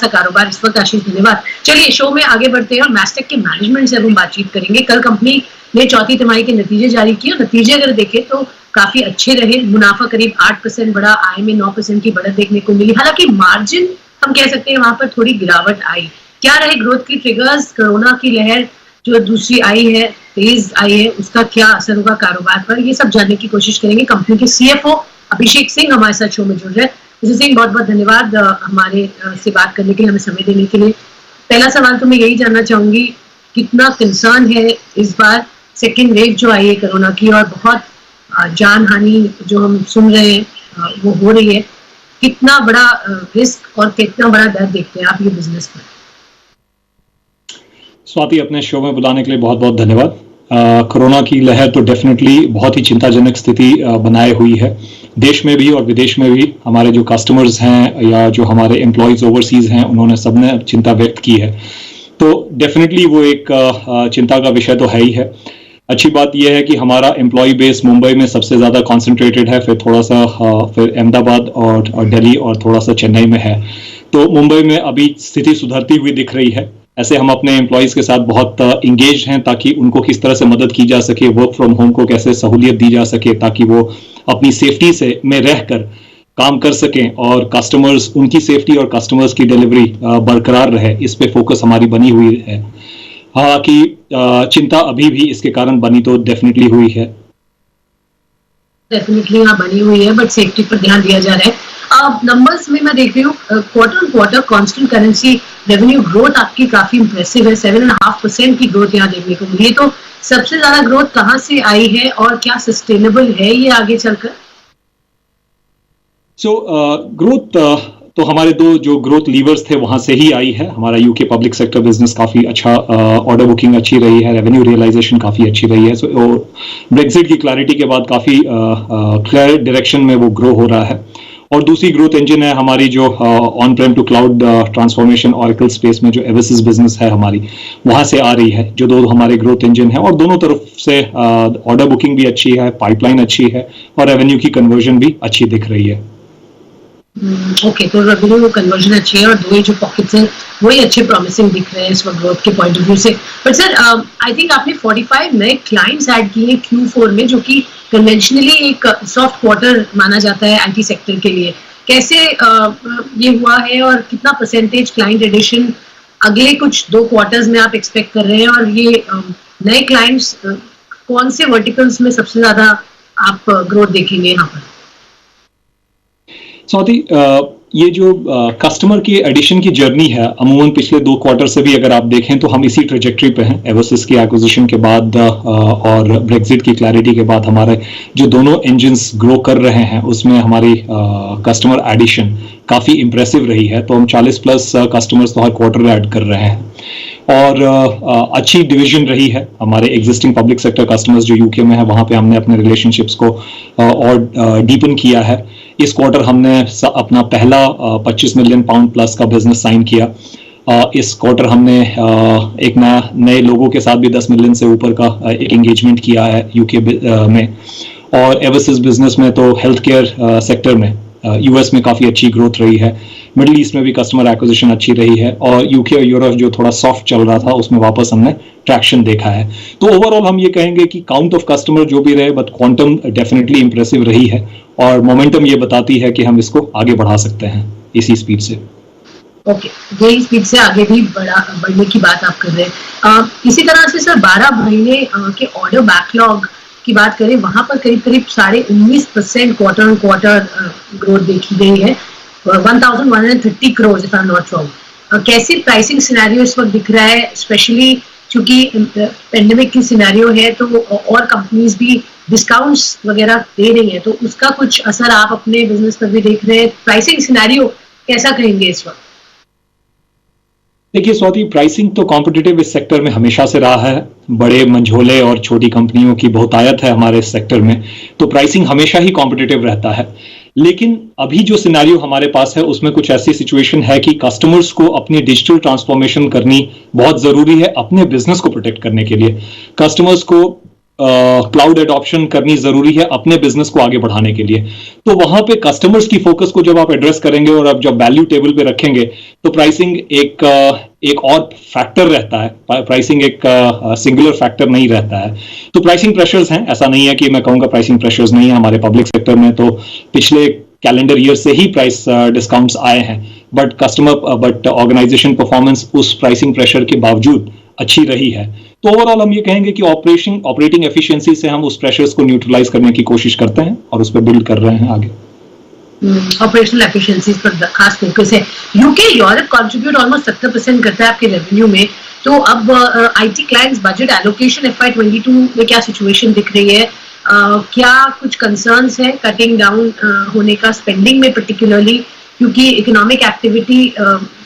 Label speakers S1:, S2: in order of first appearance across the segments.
S1: सा कारोबार इस वक्त। आशीष धन्यवाद। चलिए शो में आगे बढ़ते हैं और मैस्टेक के मैनेजमेंट से हम बातचीत करेंगे। कल कंपनी ने चौथी तिमाही के नतीजे जारी किए और नतीजे अगर देखें तो काफी अच्छे रहे। मुनाफा करीब 8% बढ़ा, आय में 9% की बढ़त देखने को मिली। हालांकि मार्जिन हम कह सकते हैं वहां पर थोड़ी गिरावट आई। क्या रहे ग्रोथ की ट्रिगर्स? कोरोना की लहर जो दूसरी आई है, तेज आई है, उसका क्या असर होगा कारोबार पर, ये सब जानने की कोशिश करेंगे। कंपनी के CFO अभिषेक सिंह हमारे साथ शो में जुड़ रहे हैं। अभिषेक सिंह, बहुत बहुत धन्यवाद हमारे से बात करने के लिए, हमें समय देने के लिए। पहला सवाल तो मैं यही जानना चाहूंगी, कितना कंसर्न है इस बार सेकेंड वेव जो आई है कोरोना की, और बहुत जान हानि जो हम सुन रहे हैं वो हो रही है, कितना बड़ा रिस्क और कितना बड़ा डर देखते हैं आप ये बिजनेस में?
S2: स्वाति, अपने शो में बुलाने के लिए बहुत बहुत धन्यवाद। कोरोना की लहर तो डेफिनेटली बहुत ही चिंताजनक स्थिति बनाए हुई है, देश में भी और विदेश में भी। हमारे जो कस्टमर्स हैं या जो हमारे एम्प्लॉयज ओवरसीज हैं, उन्होंने सबने चिंता व्यक्त की है। तो डेफिनेटली वो एक चिंता का विषय तो है ही है। अच्छी बात यह है कि हमारा एम्प्लॉय बेस मुंबई में सबसे ज़्यादा कॉन्सेंट्रेटेड है, फिर थोड़ा सा फिर अहमदाबाद और दिल्ली और थोड़ा सा चेन्नई में है। तो मुंबई में अभी स्थिति सुधरती हुई दिख रही है। ऐसे हम अपने एम्प्लॉयज़ के साथ बहुत इंगेज हैं ताकि उनको किस तरह से मदद की जा सके, वर्क फ्रॉम होम को कैसे सहूलियत दी जा सके ताकि वो अपनी सेफ्टी से में रहकर काम कर सकें और कस्टमर्स, उनकी सेफ्टी और कस्टमर्स की डिलीवरी बरकरार रहे। इस पे फोकस हमारी बनी हुई है। हालांकि चिंता अभी भी इसके कारण बनी तो डेफिनेटली हुई है।
S1: डेफिनेटली हाँ बनी हुई है, बट सेफ्टी पर ध्यान दिया जा रहा है। नंबर्स में मैं देख रही हूँ quarter on quarter constant currency revenue growth आपकी काफी इंप्रेसिव है। 7.5% की ग्रोथ यहाँ देखने को मिली है। तो सबसे ज्यादा ग्रोथ कहाँ से आई है और क्या सस्टेनेबल है ये आगे चलकर?
S2: ग्रोथ तो हमारे दो जो ग्रोथ लीवर्स थे वहां से ही आई है। हमारा यूके पब्लिक सेक्टर बिजनेस काफी अच्छा, ऑर्डर बुकिंग अच्छी रही है, रेवेन्यू रियलाइजेशन काफी अच्छी रही है। ब्रेक्जिट की क्लैरिटी के बाद काफी क्लियर डायरेक्शन में वो ग्रो हो रहा है। और दूसरी ग्रोथ इंजन है हमारी जो on prem to cloud transformation Oracle space में जो एविसिस बिजनेस है हमारी, वहां से आ रही है, जो दो हमारे ग्रोथ इंजन है। और दोनों तरफ से ऑर्डर बुकिंग भी अच्छी है, पाइपलाइन अच्छी है और रेवेन्यू की कन्वर्जन भी अच्छी दिख रही है।
S1: ओके, तो रेवेन्यू कन्वर्जन अच्छी है और दो जो पॉकेट्स हैं वही अच्छे प्रॉमिसिंग दिख रहे हैं इस वक्त ग्रोथ के पॉइंट ऑफ व्यू से। बट सर, आई थिंक आपने 45 नए क्लाइंट्स ऐड किए हैं Q4 में, जो कि कन्वेंशनली एक सॉफ्ट क्वार्टर माना जाता है IT सेक्टर के लिए। कैसे ये हुआ है और कितना परसेंटेज क्लाइंट एडिशन अगले कुछ 2 क्वार्टर्स में आप एक्सपेक्ट कर रहे हैं? और ये नए क्लाइंट्स कौन से वर्टिकल्स में सबसे ज्यादा आप ग्रोथ देखेंगे यहाँ पर?
S2: स्वाति, ये जो कस्टमर की एडिशन की जर्नी है, अमूमन पिछले 2 क्वार्टर से भी अगर आप देखें तो हम इसी ट्रेजेक्टरी पे हैं। एवोसिस की एक्विजिशन के बाद और ब्रेक्जिट की क्लैरिटी के बाद हमारे जो दोनों इंजन्स ग्रो कर रहे हैं उसमें हमारी कस्टमर एडिशन काफ़ी इंप्रेसिव रही है। तो हम 40+ कस्टमर्स तो हर क्वार्टर ऐड कर रहे हैं और अच्छी डिवीजन रही है। हमारे एग्जिस्टिंग पब्लिक सेक्टर कस्टमर्स जो यूके में है वहाँ पे हमने अपने रिलेशनशिप्स को और डीपन किया है। इस क्वार्टर हमने अपना पहला 25 मिलियन पाउंड प्लस का बिजनेस साइन किया। इस क्वार्टर हमने एक नए लोगों के साथ भी 10 मिलियन से ऊपर का एक एंगेजमेंट किया है यूके में। और एवरसिस बिजनेस में तो हेल्थ केयर सेक्टर में यूएस में काफ़ी अच्छी ग्रोथ रही है। मिडिल ईस्ट में भी कस्टमर एक्विजिशन अच्छी रही है और यूके और यूरोप जो थोड़ा सॉफ्ट चल रहा था उसमें वापस हमने ट्रैक्शन देखा है। तो ओवरऑल हम ये कहेंगे कि काउंट ऑफ कस्टमर जो भी रहे बट क्वांटम डेफिनेटली इंप्रेसिव रही है और मोमेंटम ये बताती है कि हम इसको आगे बढ़ा सकते हैं इसी स्पीड से।
S1: ओके, यही स्पीड से आगे भी बढ़ने की बात आप कर रहे हैं। इसी तरह से सर 12 महीने के ऑर्डर बैकलॉग की बात करें, वहां पर करीब 19% क्वार्टर ऑन क्वार्टर ग्रोथ देखी गई है। 1130 crore if I am not wrong. कैसी प्राइसिंग सिनेरियो इस वक्त दिख रहा है, स्पेशली क्योंकि पेंडेमिक की सिनेरियो है तो और कंपनीज भी डिस्काउंट्स वगैरह दे रही हैं, तो उसका कुछ असर आप अपने बिजनेस पर भी देख रहे हैं? प्राइसिंग सिनेरियो कैसा कहेंगे इस वक्त?
S2: देखिए स्वाति, प्राइसिंग तो कॉम्पिटिटिव इस सेक्टर में हमेशा से रहा है। बड़े मंझोले और छोटी कंपनियों की बहुतायत है हमारे इस सेक्टर में, तो प्राइसिंग हमेशा ही कॉम्पिटिटिव रहता है। लेकिन अभी जो सिनेरियो हमारे पास है उसमें कुछ ऐसी सिचुएशन है कि कस्टमर्स को अपनी डिजिटल ट्रांसफॉर्मेशन करनी बहुत जरूरी है अपने बिजनेस को प्रोटेक्ट करने के लिए। कस्टमर्स को क्लाउड एडॉप्शन करनी जरूरी है अपने बिजनेस को आगे बढ़ाने के लिए। तो वहां पे कस्टमर्स की फोकस को जब आप एड्रेस करेंगे और आप जब वैल्यू टेबल पे रखेंगे तो प्राइसिंग एक और फैक्टर रहता है, प्राइसिंग एक सिंगुलर फैक्टर नहीं रहता है। तो प्राइसिंग प्रेशर्स हैं, ऐसा नहीं है कि मैं कहूंगा प्राइसिंग प्रेशर्स नहीं है। हमारे पब्लिक सेक्टर में तो पिछले कैलेंडर ईयर से ही प्राइस डिस्काउंट्स आए हैं, बट ऑर्गेनाइजेशन परफॉर्मेंस उस प्राइसिंग प्रेशर के बावजूद अच्छी रही है। तो ओवरऑल हम ये कहेंगे कि ऑपरेटिंग एफिशिएंसी से हम उस प्रेशर्स को न्यूट्रलाइज करने की कोशिश करते हैं और उस पर बिल्ड कर रहे हैं आगे।
S1: ऑपरेशनल एफिशिएंसीज पर खास फोकस है। यूके यूरोप कंट्रीब्यूट ऑलमोस्ट 70% करता है आपके रेवेन्यू में। तो अब IT clients budget allocation FY22 में क्या सिचुएशन दिख रही है? क्या कुछ कंसर्न्स है कटिंग डाउन होने का स्पेंडिंग में पर्टिकुलरली, क्योंकि इकोनॉमिक एक्टिविटी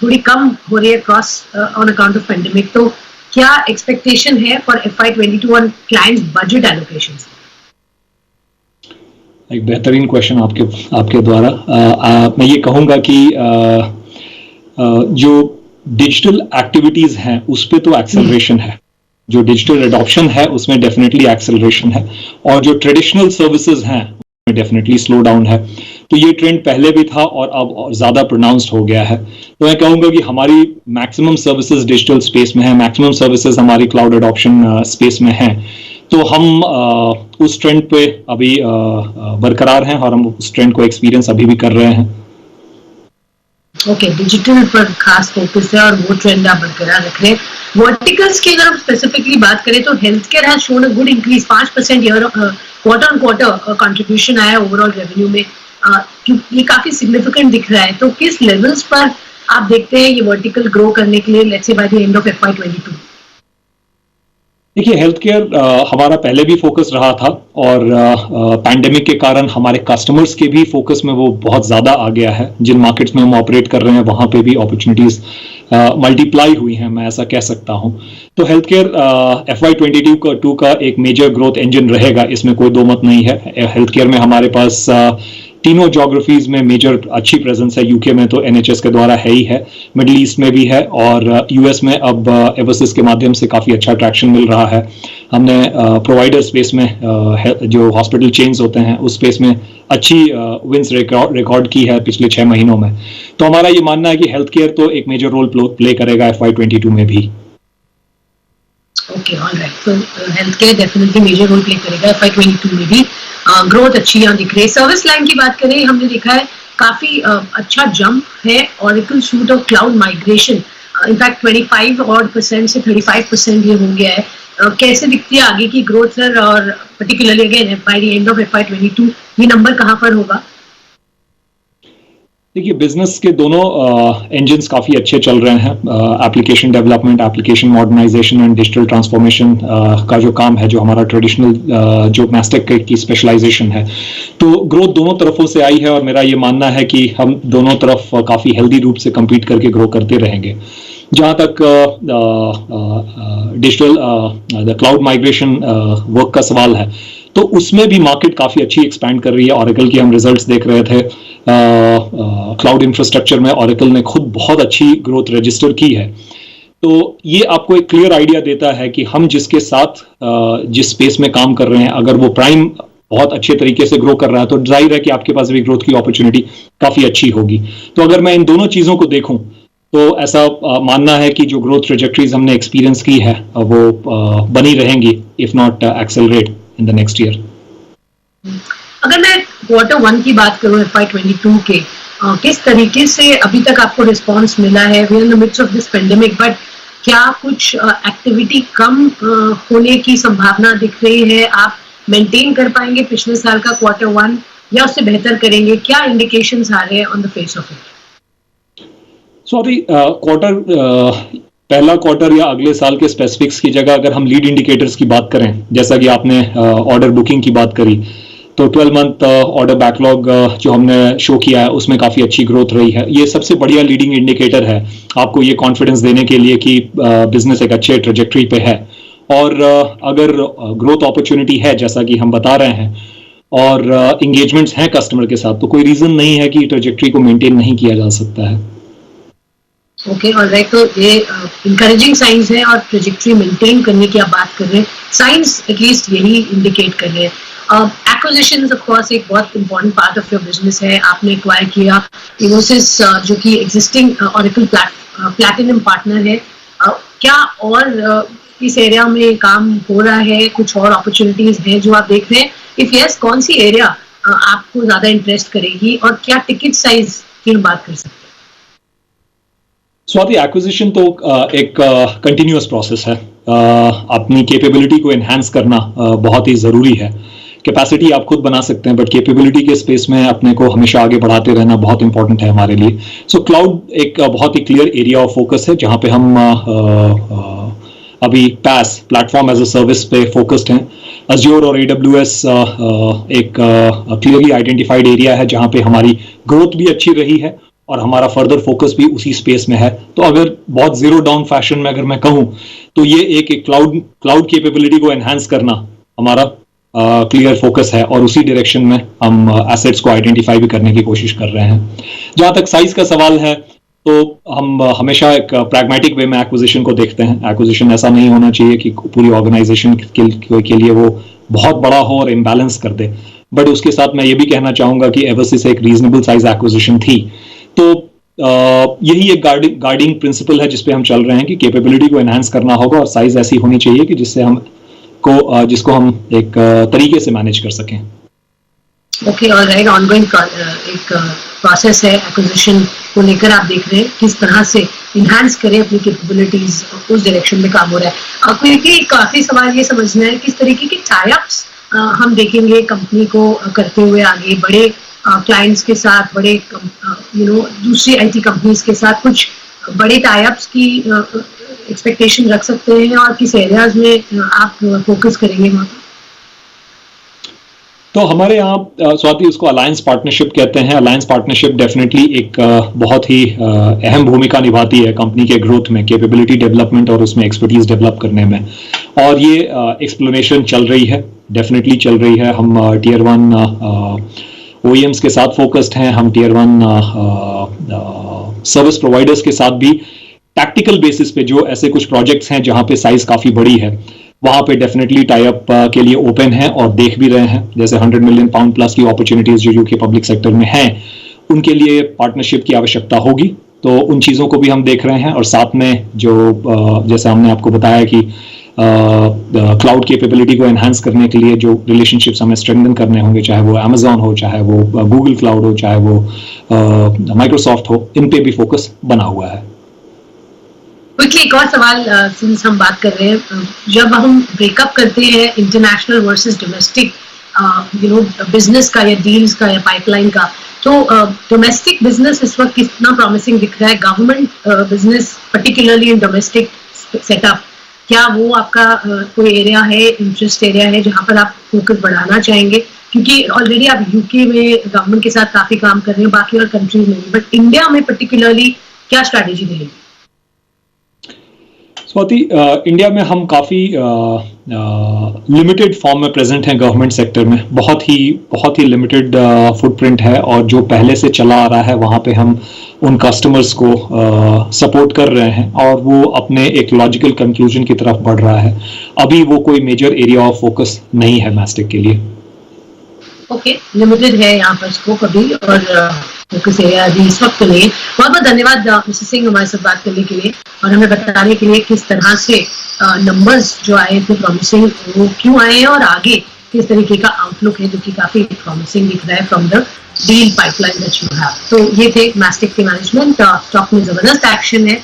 S1: थोड़ी कम हो रही है cross on account of pandemic. तो क्या एक्सपेक्टेशन है for FY22 on clients budget allocations?
S2: एक बेहतरीन क्वेश्चन आपके द्वारा। मैं ये कहूंगा कि जो डिजिटल एक्टिविटीज हैं उस पे तो एक्सेलरेशन है, जो डिजिटल एडॉप्शन है उसमें डेफिनेटली एक्सेलरेशन है, और जो ट्रेडिशनल सर्विसेज हैं उसमें डेफिनेटली स्लो डाउन है। तो ये ट्रेंड पहले भी था और अब ज्यादा प्रोनाउंस्ड हो गया है। तो मैं कहूंगा कि हमारी मैक्सिमम सर्विसेज डिजिटल स्पेस में है, मैक्सिमम सर्विसेज हमारी क्लाउड एडॉप्शन स्पेस में है। तो हम उस ट्रेंड पे अभी बरकरार हैं और हम उस ट्रेंड को एक्सपीरियंस अभी भी कर रहे हैं।
S1: ओके, डिजिटल पर खास फोकस है और वो ट्रेंड आप बरकरार रख रहे हैं। वर्टिकल्स की अगर हम स्पेसिफिकली बात करें तो health care has shown a good increase, 5% quarter on quarter contribution आया ओवरऑल रेवेन्यू में। ये काफी सिग्निफिकेंट दिख रहा है। तो किस लेवल्स पर आप देखते हैं ये वर्टिकल ग्रो करने के लिए, let's say by the end of FY22?
S2: देखिए, हेल्थ केयर हमारा पहले भी फोकस रहा था और पैंडेमिक के कारण हमारे कस्टमर्स के भी फोकस में वो बहुत ज़्यादा आ गया है। जिन मार्केट्स में हम ऑपरेट कर रहे हैं वहाँ पे भी अपॉर्चुनिटीज़ मल्टीप्लाई हुई हैं, मैं ऐसा कह सकता हूँ। तो हेल्थ केयर FY22 का एक मेजर ग्रोथ इंजन रहेगा, इसमें कोई दो मत नहीं है। हेल्थ केयर में हमारे पास तीनों जोग्राफीज में मेजर अच्छी प्रेजेंस है। यूके में तो NHS के द्वारा है ही है, मिडिल ईस्ट में भी है, और US में अब एवोसिस के माध्यम से काफ़ी अच्छा ट्रैक्शन मिल रहा है। हमने प्रोवाइडर स्पेस में जो हॉस्पिटल चेन्स होते हैं उस स्पेस में अच्छी विंस रिकॉर्ड की है पिछले 6 महीनों में। तो हमारा ये मानना है कि हेल्थ केयर तो एक मेजर रोल प्ले करेगा FY22 में भी।
S1: Okay, alright. तो healthcare definitely major role play करेगा FY22 में भी। ग्रोथ अच्छी यहाँ दिख रही है। सर्विस लाइन की बात करें, हमने देखा है काफी अच्छा जंप है oracle suit of cloud migration. In fact 25% से 35% ये हो गया है। कैसे दिखती है आगे की ग्रोथ सर, और particularly again by the end of FY22 ये नंबर कहाँ पर होगा?
S2: देखिए, बिजनेस के दोनों इंजन्स काफ़ी अच्छे चल रहे हैं। Application development, application modernisation and digital transformation का जो काम है, जो हमारा ट्रेडिशनल जो मैस्टेक की स्पेशलाइजेशन है, तो ग्रोथ दोनों तरफों से आई है और मेरा ये मानना है कि हम दोनों तरफ काफ़ी हेल्दी रूप से compete करके ग्रो करते रहेंगे। जहाँ तक डिजिटल क्लाउड माइग्रेशन वर्क का सवाल है, तो उसमें भी मार्केट काफ़ी अच्छी एक्सपैंड कर रही है। ऑरेकल की हम रिजल्ट्स देख रहे थे, क्लाउड इंफ्रास्ट्रक्चर में ऑरेकल ने खुद बहुत अच्छी ग्रोथ रजिस्टर की है। तो ये आपको एक क्लियर आइडिया देता है कि हम जिसके साथ जिस स्पेस में काम कर रहे हैं, अगर वो प्राइम बहुत अच्छे तरीके से ग्रो कर रहा है तो जाहिर है कि आपके पास भी ग्रोथ की अपॉर्चुनिटी काफ़ी अच्छी होगी। तो अगर मैं इन दोनों चीज़ों को देखूं तो ऐसा मानना है कि जो ग्रोथ ट्रेजेक्टरीज हमने एक्सपीरियंस की है वो बनी रहेंगी, if not accelerate in the next year.
S1: अगर मैं Q1 की बात करूं FY22 के, किस तरीके से अभी तक आपको रिस्पांस मिला है? We are in the midst of this pandemic, but क्या कुछ एक्टिविटी कम होने की संभावना दिख रही है? आप मेंटेन कर पाएंगे पिछले साल का Q1 या उससे बेहतर करेंगे? क्या इंडिकेशंस आ रहे हैं on the face of it?
S2: Sorry, पहला क्वार्टर या अगले साल के स्पेसिफिक्स की जगह अगर हम लीड इंडिकेटर्स की बात करें, जैसा कि आपने ऑर्डर बुकिंग की बात करी, तो 12 मंथ ऑर्डर बैकलॉग जो हमने शो किया है उसमें काफ़ी अच्छी ग्रोथ रही है। ये सबसे बढ़िया लीडिंग इंडिकेटर है आपको ये कॉन्फिडेंस देने के लिए कि बिजनेस एक अच्छे ट्रेजेक्टरी पे है। और अगर ग्रोथ अपॉर्चुनिटी है जैसा कि हम बता रहे हैं और इंगेजमेंट्स हैं कस्टमर के साथ, तो कोई रीज़न नहीं है कि ट्रेजेक्टरी को मेंटेन नहीं किया जा सकता है।
S1: ओके ऑलराइट, तो ये इंकरेजिंग साइंस है और ट्रेजेक्टरी मेंटेन करने की आप बात कर रहे हैं, साइंस एटलीस्ट यही इंडिकेट कर रहे हैं। एक्विजिशंस ऑफ कोर्स एक बहुत important part of your business है, आपने एक्वायर किया इनोसिस जो कि एग्जिस्टिंग ऑरेकल प्लैटिनम पार्टनर है। क्या और इस एरिया में काम हो रहा है, कुछ और अपॉर्चुनिटीज हैं जो आप देख रहे हैं? इफ यस, कौन सी एरिया आपको ज्यादा इंटरेस्ट करेगी और क्या टिकट साइज की हम बात कर सकते हैं?
S2: स्वाति, एक्विजिशन तो एक कंटिन्यूअस प्रोसेस है। अपनी कैपेबिलिटी को एनहांस करना बहुत ही ज़रूरी है। कैपेसिटी आप खुद बना सकते हैं, बट कैपेबिलिटी के स्पेस में अपने को हमेशा आगे बढ़ाते रहना बहुत इंपॉर्टेंट है हमारे लिए। सो क्लाउड एक बहुत ही क्लियर एरिया ऑफ फोकस है, जहाँ पे हम अभी PaaS platform as a service पे फोकस्ड हैं। Azure और AWS एक क्लियरली आइडेंटिफाइड एरिया है जहाँ पे हमारी ग्रोथ भी अच्छी रही है और हमारा फर्दर फोकस भी उसी स्पेस में है। तो अगर बहुत जीरो डाउन फैशन में अगर मैं कहूँ तो ये एक क्लाउड कैपेबिलिटी को एनहांस करना हमारा क्लियर फोकस है और उसी डायरेक्शन में हम एसेट्स को आइडेंटिफाई भी करने की कोशिश कर रहे हैं। जहाँ तक साइज का सवाल है तो हम हमेशा एक प्रैग्मेटिक वे में एक्विजिशन को देखते हैं। एक्विजिशन ऐसा नहीं होना चाहिए कि पूरी ऑर्गेनाइजेशन के लिए वो बहुत बड़ा हो और इम्बैलेंस कर दे, बट उसके साथ मैं ये भी कहना चाहूंगा कि एवरसिस एक रीजनेबल साइज एक्विजिशन थी। तो यही एक गार्डिंग प्रिंसिपल है जिसपे हम चल रहे हैं कि कैपेबिलिटी को एनहांस करना होगा और साइज ऐसी होनी चाहिए कि जिसको हम एक तरीके से मैनेज कर सकें।
S1: ओके ऑलराइट, ऑनगोइंग एक प्रोसेस है एक्विजिशन को लेकर, आप देख रहे हैं किस तरह से इनहांस करें अपनी कैपेबिलिटीज, उस डायरेक्शन में काम हो रहा है। क्योंकि काफी सवाल ये समझना है किस तरीके के टाई-अप्स हम देखेंगे कंपनी को करते हुए आगे, बड़े क्लाइंट्स के साथ, बड़े दूसरी IT कंपनीज के साथ कुछ बड़े टाई-अप्स की एक्सपेक्टेशन रख सकते हैं और किस एरियाज में आप फोकस करेंगे वहाँ पर?
S2: तो हमारे यहाँ स्वाति उसको अलायंस पार्टनरशिप कहते हैं। अलायंस पार्टनरशिप डेफिनेटली एक बहुत ही अहम भूमिका निभाती है कंपनी के ग्रोथ में, कैपेबिलिटी डेवलपमेंट और उसमें एक्सपर्टीज डेवलप करने में। और ये एक्सप्लोरेशन चल रही है, डेफिनेटली चल रही है। हम Tier 1 OEMs के साथ फोकस्ड हैं, हम Tier 1 सर्विस प्रोवाइडर्स के साथ भी टैक्टिकल बेसिस पे जो ऐसे कुछ प्रोजेक्ट्स हैं जहाँ पे साइज काफ़ी बड़ी है वहाँ पे डेफिनेटली टाई अप के लिए ओपन है और देख भी रहे हैं। जैसे 100 मिलियन पाउंड प्लस की अपॉर्चुनिटीज जो कि पब्लिक सेक्टर में हैं, उनके लिए पार्टनरशिप की आवश्यकता होगी, तो उन चीज़ों को भी हम देख रहे हैं। और साथ में जो जैसे हमने आपको बताया कि क्लाउड कैपेबिलिटी को एनहांस करने के लिए जो रिलेशनशिप्स हमें स्ट्रेंथन करने होंगे, चाहे वो अमेजॉन हो, चाहे वो गूगल क्लाउड हो, चाहे वो माइक्रोसॉफ्ट हो, इन पे भी फोकस बना हुआ है।
S1: क्विकली एक और सवाल, सिंस हम बात कर रहे हैं, जब हम ब्रेकअप करते हैं इंटरनेशनल वर्सेस डोमेस्टिक बिजनेस का या डील्स का या पाइपलाइन का, तो डोमेस्टिक बिजनेस इस वक्त कितना प्रॉमिसिंग दिख रहा है? Government business particularly in domestic setup, क्या वो आपका कोई एरिया है, इंटरेस्ट एरिया है जहाँ पर आप फोकस बढ़ाना चाहेंगे? क्योंकि ऑलरेडी आप यूके में गवर्नमेंट के साथ काफी काम कर रहे हैं, बाकी और कंट्रीज में भी, बट इंडिया में पर्टिकुलरली क्या स्ट्रैटेजी रहेगी?
S2: स्वाति, इंडिया में हम काफ़ी लिमिटेड फॉर्म में प्रेजेंट हैं गवर्नमेंट सेक्टर में, बहुत ही लिमिटेड फुटप्रिंट है। और जो पहले से चला आ रहा है वहाँ पे हम उन कस्टमर्स को सपोर्ट कर रहे हैं और वो अपने एक लॉजिकल कंक्लूजन की तरफ बढ़ रहा है। अभी वो कोई मेजर एरिया ऑफ फोकस नहीं है मैस्टेक के लिए।
S1: ओके, लिमिटेड है यहाँ पर स्कोप अभी, और फोकस एरिया अभी इस वक्त तो नहीं है। बहुत बहुत धन्यवाद मिस्टर सिंह हमारे साथ बात करने के लिए और हमें बताने के लिए किस तरह से नंबर्स जो आए थे प्रॉमिसिंग, वो क्यों आए हैं और आगे किस तरीके का आउटलुक है जो कि काफी प्रॉमिसिंग दिख रहा है from the deal pipeline that you have. तो ये थे मैस्टेक के मैनेजमेंट। स्टॉक में जबरदस्त एक्शन है,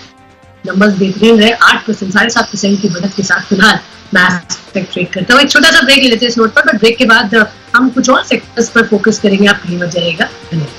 S1: नंबर्स बेहतरीन रहे, 8%, 7.5% की बढ़त के साथ फिलहाल मैस्टेक ट्रेड करता है। एक छोटा सा ब्रेक लेते हैं इस नोट पर, बट ब्रेक के बाद हम कुछ और सेक्टर्स पर फोकस करेंगे, आप कहीं मत जाइएगा। धन्यवाद।